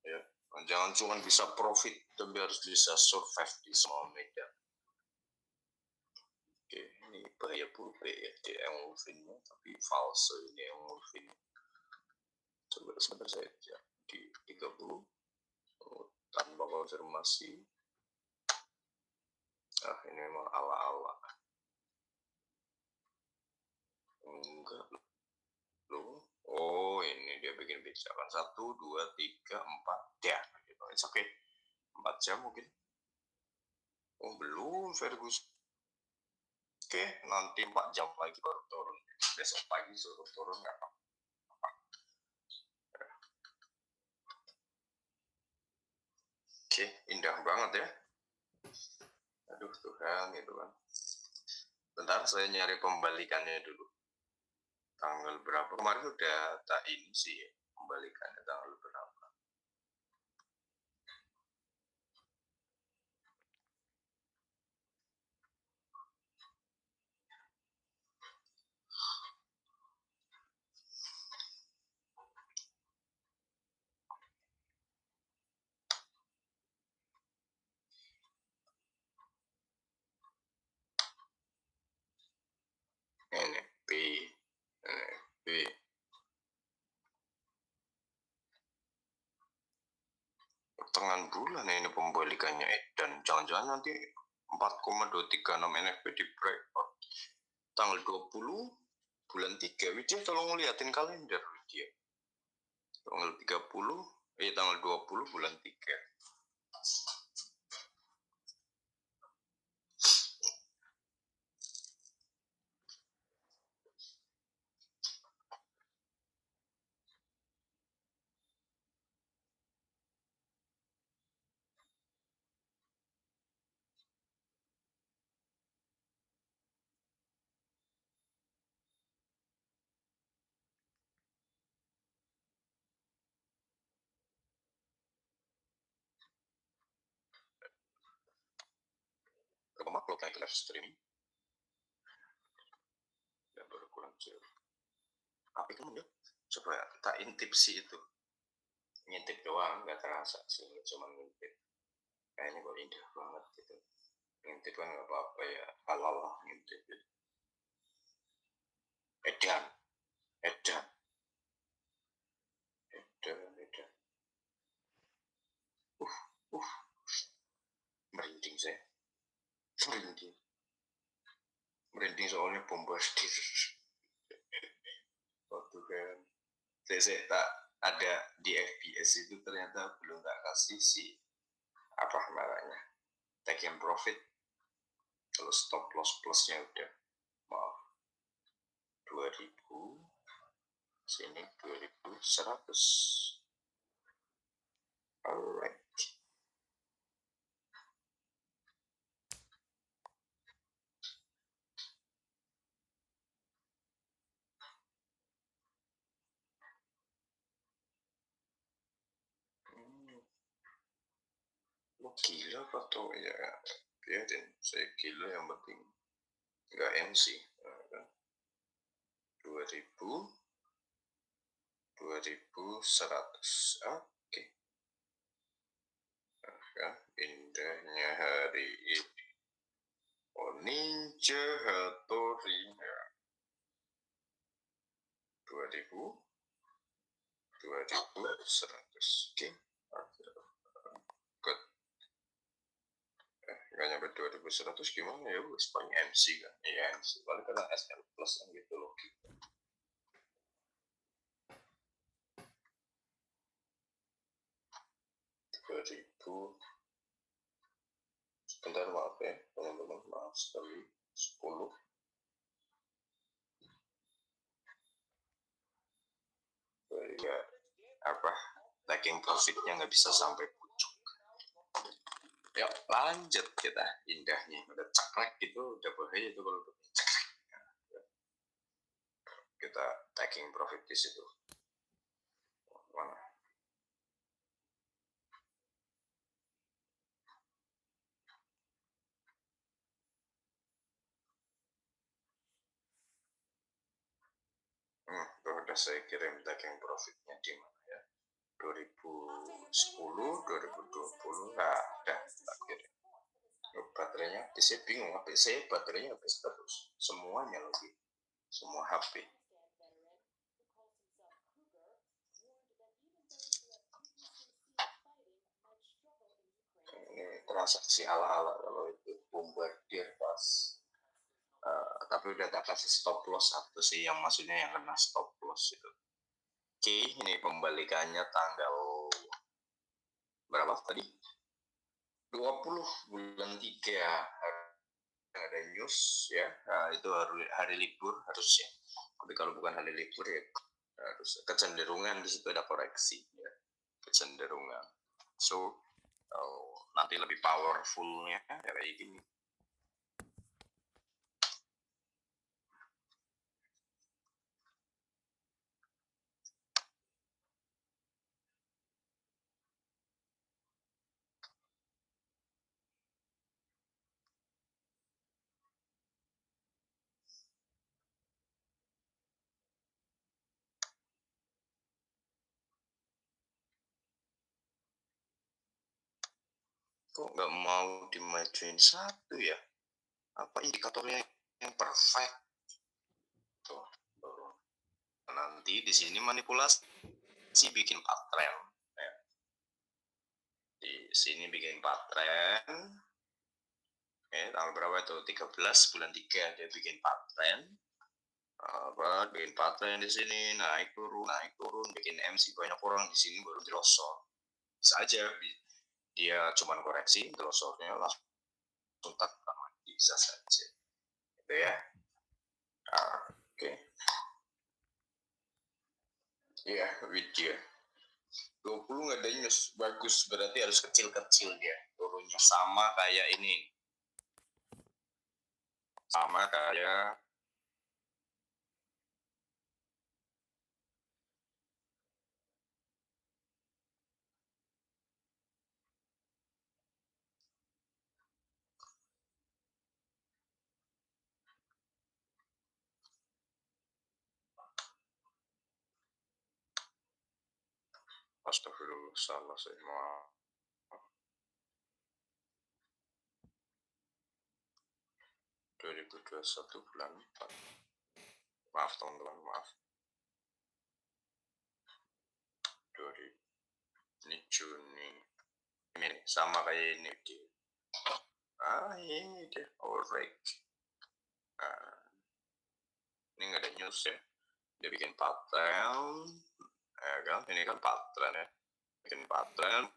ya. Jangan cuma bisa profit, tapi harus bisa survive di semua medan. Oke, ini bahaya pulpe ya, di emulfinnya, tapi false ini emulfin. Coba sebentar saja di 30 tanpa konfirmasi. Ini memang ala-ala. Enggak loh. Oh, ini dia bikin bicara 1, 2, 3, 4 ya. It's okay. 4 jam mungkin. Oh, belum Fergus. Oke, nanti 4 jam lagi baru turun. Besok pagi suruh turun nggak apa-apa. Oke, indah banget ya. Aduh Tuhan, itu kan. Bentar, saya nyari pembalikannya dulu. Tanggal berapa? Kemarin udah tak ini sih, pembalikannya tanggal berapa. NFP, NFP. Pertengahan bulan ya ini pembalikannya, dan jangan-jangan nanti 4,236 NFP di breakout tanggal 20 bulan 3. Widya tolong ngeliatin kalender Widya. Tanggal 30, tanggal 20 bulan 3. Berapa upload naik live streaming? Ya baru kurang jauh. Tapi kamu ya, coba tak intip sih itu. Ngintip doang, nggak terasa sih, cuma ngintip. Kayaknya kok indah banget gitu. Ngintip kan nggak apa-apa ya, halal lah ngintip. Edan, edan, edan. Uh, merinding saya. Merinding soalnya bombastis. Waktu kan saya tak ada di FBS itu ternyata belum tak kasih si apa namanya take and profit. Kalau stop loss plusnya udah maaf 2000, sini 2100. Alright. Lo gila atau ya biarin saya gila, yang penting nggak MC. 2100. Oke. Kan indahnya hari ini. Oh, Ninja Hattori. 2000, 2100. Oke. Good. Nggak nyampe 2100 gimana ya? Wes paling MC kan? Iya MC. Paling kena SL plus kan gitu loh. Sebentar maaf ya teman-teman, maaf sekali. 10. Ya apa, taking profitnya nggak bisa sampai pucuk. Yuk lanjut kita. Indahnya udah cekrek gitu, udah bahaya itu kalau udah cekrek. Kita taking profit di situ. Mana? Udah saya kirim taking profitnya di mana ya? 2010, 2020. Nah, udah tak kirim. Baterainya, saya bingung, HP saya baterainya habis terus. Semuanya lagi, semua HP. Ini transaksi ala-ala kalau itu bombardir pas. Tapi udah tak kasih stop loss satu sih, yang maksudnya yang kena stop loss itu. Oke, ini pembalikannya tanggal berapa tadi? 20 bulan 3. Ada news ya. Nah, itu hari libur harusnya. Tapi kalau bukan hari libur ya harus kecenderungan di situ ada koreksi ya. Kecenderungan. So nanti lebih powerfulnya ya kayak gini. Kok nggak mau dimajuin satu ya? Apa indikatornya yang perfect? Tuh, nanti di sini manipulasi bikin pattern. Ya. Di sini bikin pattern. Tanggal berapa itu? 13 bulan 3 dia bikin pattern. bikin pattern di sini, naik turun, bikin MC banyak orang di sini baru dirosot. Bisa aja dia cuman koreksi drosornya langsung tak bisa saja gitu ya. Oke. Iya, video 20 nggak ada news bagus, berarti harus kecil-kecil dia turunnya, sama kayak ini, sama kayak astagfirullah, salah saya, maaf. 2021 bulan 4. Maaf teman-teman, maaf. 2000 ini Juni. Ini sama kayak ini dia. Ini dia, alright. Ini nggak ada news ya. Dia bikin pattern, ya kan? Ini kan pattern ya. Bikin pattern,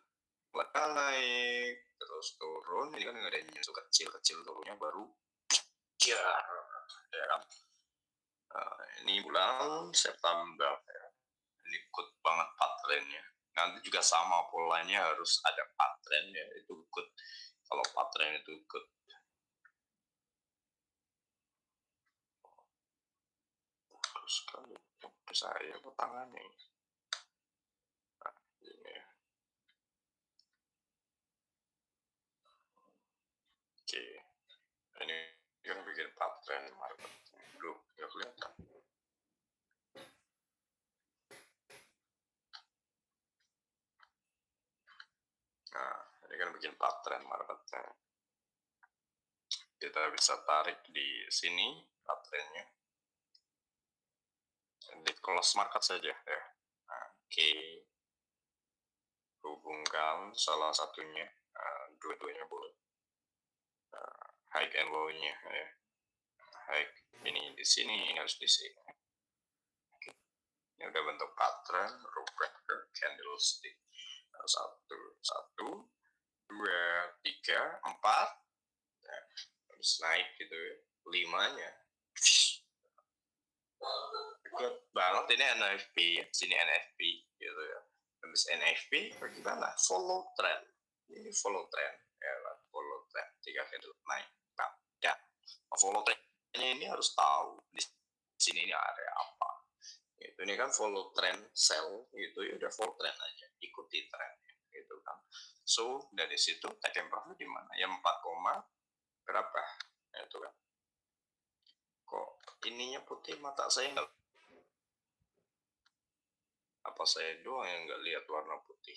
buat naik, terus turun. Ini kan nggak ada news, kecil-kecil turunnya baru. Ya kan? Ini bulan September ya. Ini good banget patternnya. Nanti juga sama polanya harus ada pattern ya, itu good. Kalau pattern itu good. Terus kalau saya tangannya. Nah, ini ya. Oke. Ini kan bikin pattern market. Belum, nggak kelihatan. Nah, ini kan bikin pattern marketnya. Kita bisa tarik di sini patternnya. Di close market saja ya. Nah, oke. Hubungkan salah satunya, dua-duanya boleh. High and low-nya ya. High ini di sini, ini harus di sini. Oke. Ini udah bentuk pattern, rubrik candlestick. Satu, dua, tiga, empat. Ya, harus naik gitu ya. 5-nya. Good banget ini NFP, sini NFP gitu ya. Habis NFP bagaimana? Follow trend. Ini follow trend ya kan? Follow trend. 3 candle naik. Nah, ya. Follow trendnya ini harus tahu di sini ini area apa. Gitu. Ini kan follow trend sell gitu ya, udah follow trend aja, ikuti trendnya gitu kan. So dari situ take profit di mana? Ya 4, berapa? Itu kan. Kok ininya putih, mata saya nggak, apa saya doang yang nggak lihat warna putih?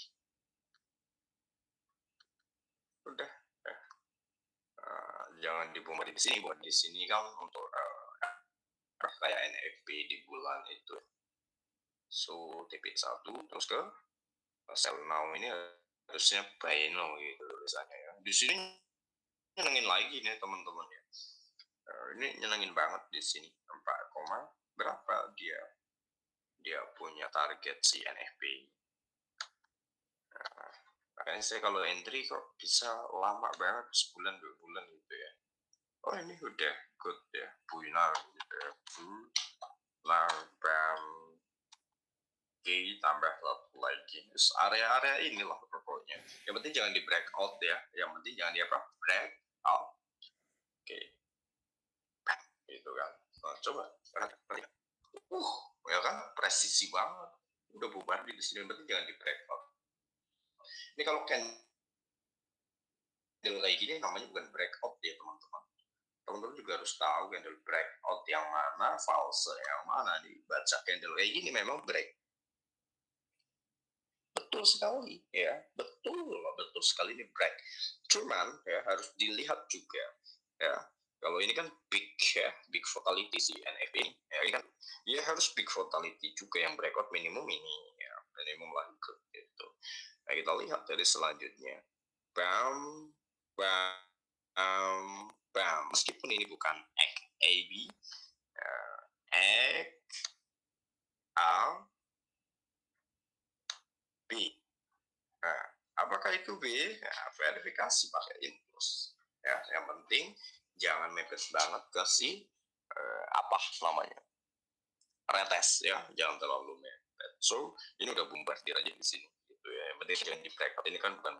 Udah ya. Jangan dibombardir di sini, buat di sini kan untuk kayak NFP di bulan itu. So TP1 terus ke sell now, ini harusnya buy now gitu tulisannya ya. Di sini nyenengin lagi nih teman-teman ya. Ini nyenengin banget di sini 4, berapa dia punya target si NFP. Makanya saya kalau entry kok bisa lama banget, sebulan 2 bulan gitu ya. Oh ini udah good ya, buinar gitu ya. Bam, oke, tambah satu lagi. Terus area-area inilah pokoknya. Yang penting jangan di breakout ya. Yang penting jangan di apa? Breakout. Oke. Gitu kan. Nah, coba. Ya kan, presisi banget. Udah bubar di sini, yang penting jangan di breakout. Ini kalau candle kayak gini namanya bukan breakout ya teman-teman. Teman-teman juga harus tahu candle breakout yang mana, false yang mana. Dibaca candle kayak gini memang break. Betul sekali ya, betul sekali ini break. Cuman ya harus dilihat juga ya. Kalau ini kan big ya, big volatility si NFP ya, ini kan ya harus big volatility juga, yang breakout minimum ini ya, minimum lah gitu. Nah, kita lihat dari selanjutnya, bam, bam, bam. Meskipun ini bukan AB, ya, X A B. Nah, apakah itu B? Nah, verifikasi pakai inpus. Ya, yang penting jangan mepet banget ke si apa namanya retes ya, jangan terlalu mepet. So ini udah bombardir aja di sini gitu ya. Yang penting jangan di breakout. Ini kan bukan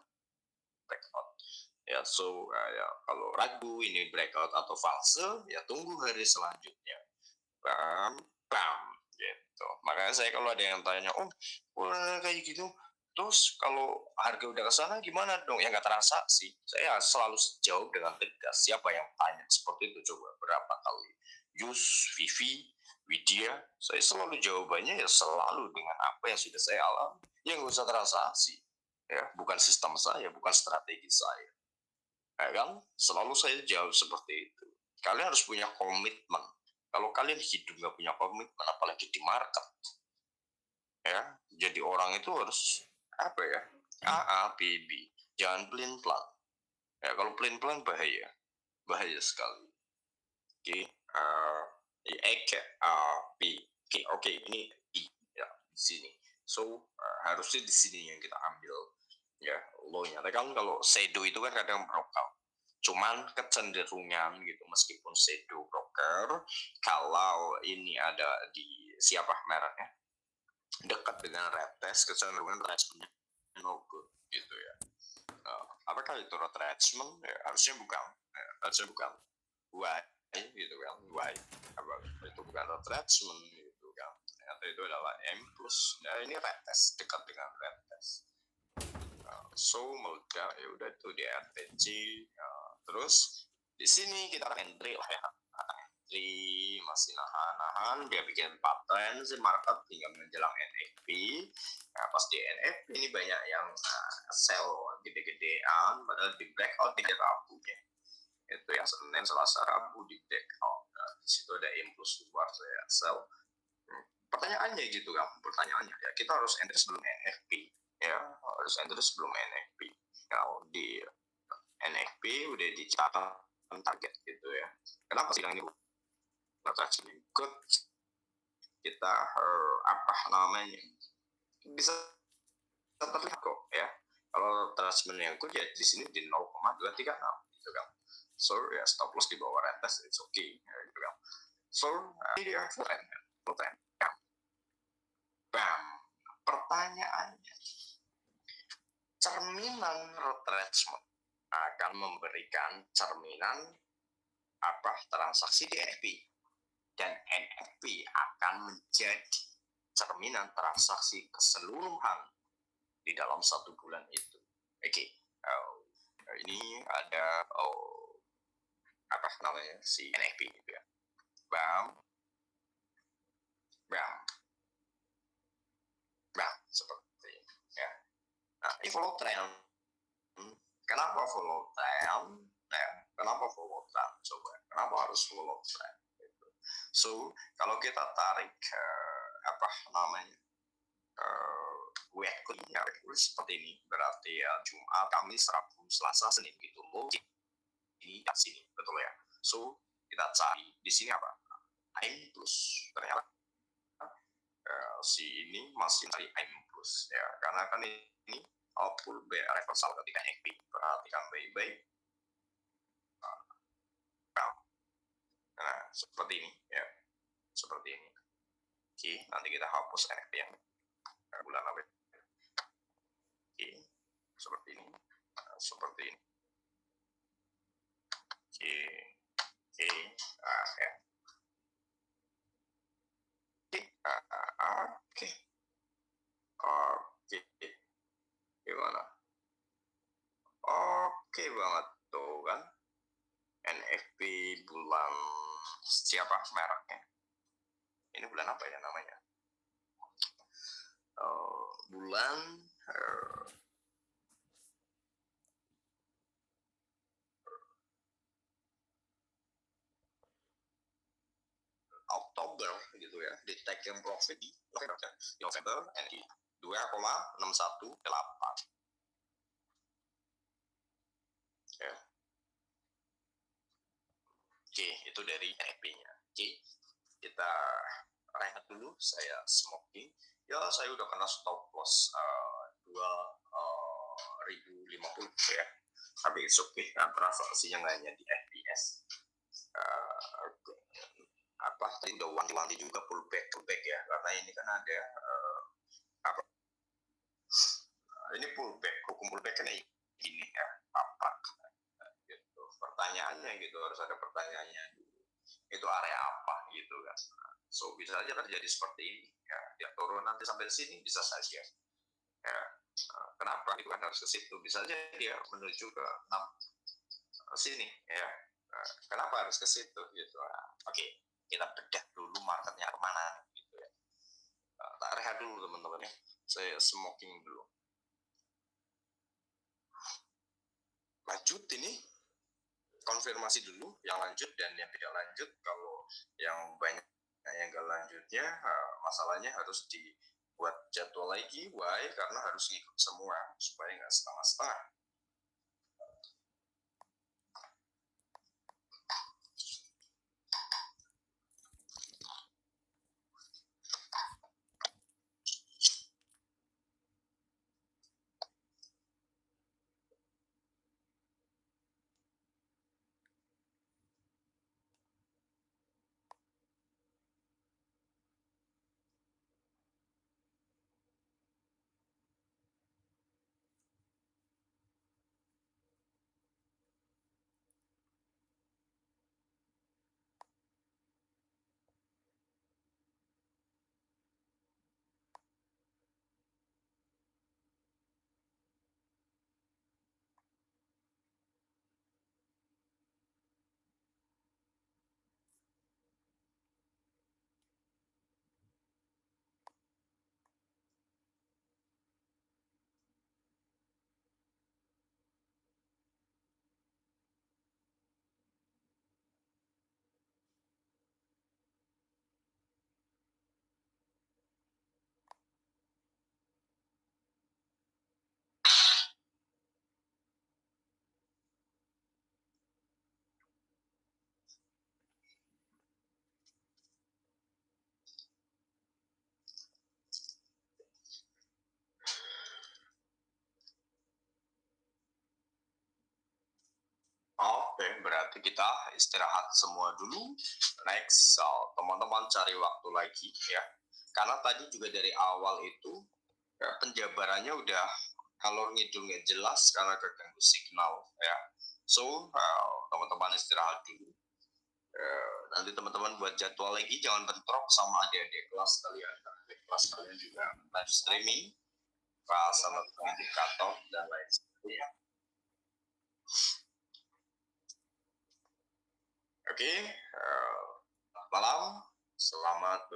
breakout ya. So ya kalau ragu ini breakout atau fase ya tunggu hari selanjutnya. Bam bam gitu. Makanya saya kalau ada yang tanya, oh kayak gitu, terus kalau harga udah ke sana gimana dong? Ya nggak terasa sih. Saya selalu jawab dengan tegas. Siapa yang tanya seperti itu? Coba berapa kali? Yus, Vivi, Widya, saya selalu jawabannya ya selalu dengan apa yang sudah saya alami. Ya nggak usah transaksi. Ya, bukan sistem saya, bukan strategi saya. Ya kan? Selalu saya jawab seperti itu. Kalian harus punya komitmen. Kalau kalian hidup nggak punya komitmen, apalagi di market, ya, jadi orang itu harus apa ya? A A B B. Jangan plain plan. Ya, kalau plain plan bahaya, bahaya sekali. Oke, B. Oke, ini I ya di sini. So harusnya di sini yang kita ambil ya low-nya. Tapi kan kalau shadow itu kan kadang broker. Cuman kecenderungan gitu meskipun shadow broker, kalau ini ada di siapa mereknya dekat dengan retest, kecenderungan retracement no good gitu ya. Apakah itu retracement? Ya, harusnya bukan. Ya, harusnya bukan. Why? Gitu kan? Why? Apa itu bukan retracement gitu kan? Ternyata itu adalah M plus. Nah ini retest, dekat dengan retest. So meledak ya udah itu di RTC. Terus di sini kita entry lah ya. Entry masih nahan-nahan, dia bikin pattern si market tinggal menjelang NFP. Nah, pas di NFP ini banyak yang sell gede-gedean, padahal di breakout di Rabu ya. Itu yang Senin, Selasa, Rabu di breakout. Nah, di situ ada impuls keluar saya sell. Pertanyaannya gitu kan, pertanyaannya ya kita harus entry sebelum NFP ya, harus entry sebelum NFP. Kalau di NFP udah dicatat target gitu ya. Kenapa sidang ini retraction good? Kita apa namanya bisa terlihat kok ya. Kalau retracement yang good ya di sini di 0,236 gitu kan. So ya stop loss di bawah retest it's okay ya, gitu kan. So ini dia trend ya. Bam. Pertanyaannya, cerminan retracement akan memberikan cerminan apa transaksi di NFP dan NFP akan menjadi cerminan transaksi keseluruhan di dalam 1 bulan itu. Oke, ini ada apa namanya si NFP gitu ya. Bam, bam, bam seperti ini ya. Nah, ini follow trend. Kenapa follow trend? Nah, kenapa follow trend? Coba, kenapa harus follow trend? So, kalau kita tarik apa namanya weekly ya, seperti ini berarti ya Jumat, Kamis, Rabu, Selasa, Senin gitu. Ini di sini betul ya. So, kita cari di sini apa? M plus. Ternyata si ini masih cari M plus ya, karena kan ini output reversal ketika NFP. Perhatikan baik-baik. Nah, seperti ini ya. Seperti ini. Oke, nanti kita hapus NFP yang bulan apa? Oke, seperti ini. Seperti ini. Oke. Oke. Ya. Oke. Oke. Gimana? Oke banget tuh kan. NFP bulan siapa mereknya? Ini bulan apa ya namanya? Bulan Oktober gitu ya, di take yang profit di November NFP 2,618 ya. Oke, itu dari NFP-nya. Oke. kita rehat dulu. Saya smoking. Ya, saya udah kena stop loss 2050 ya. Tapi it's okay, kan transaksinya nggak hanya di FPS. Apa tadi udah wanti-wanti juga pullback ya, karena ini kan ada apa ini pullback, hukum pullback kan gini ya, apa gitu pertanyaannya, gitu harus ada pertanyaannya, itu area apa gitu kan. So bisa saja terjadi seperti ini ya, dia turun nanti sampai sini bisa saja ya. Kenapa itu kan harus ke situ, bisa saja dia menuju ke 6 sini ya. Kenapa harus ke situ gitu. Oke, kita bedah dulu marketnya kemana gitu ya. Tak rehat dulu teman-teman ya, saya smoking dulu. Lanjut, ini konfirmasi dulu yang lanjut dan yang tidak lanjut. Kalau yang banyak yang gak lanjutnya, masalahnya harus dibuat jadwal lagi. Why? Karena harus ngikut semua supaya nggak setengah-setengah. Oke, berarti kita istirahat semua dulu. Next, teman-teman cari waktu lagi ya. Karena tadi juga dari awal itu penjabarannya udah kalau ngidungnya jelas karena keganggu signal ya. So, teman-teman istirahat dulu. Nanti teman-teman buat jadwal lagi, jangan bentrok sama adik-adik kelas kalian. Adik kelas kalian juga live streaming, sama indikator dan lain sebagainya. Oke, malam, selamat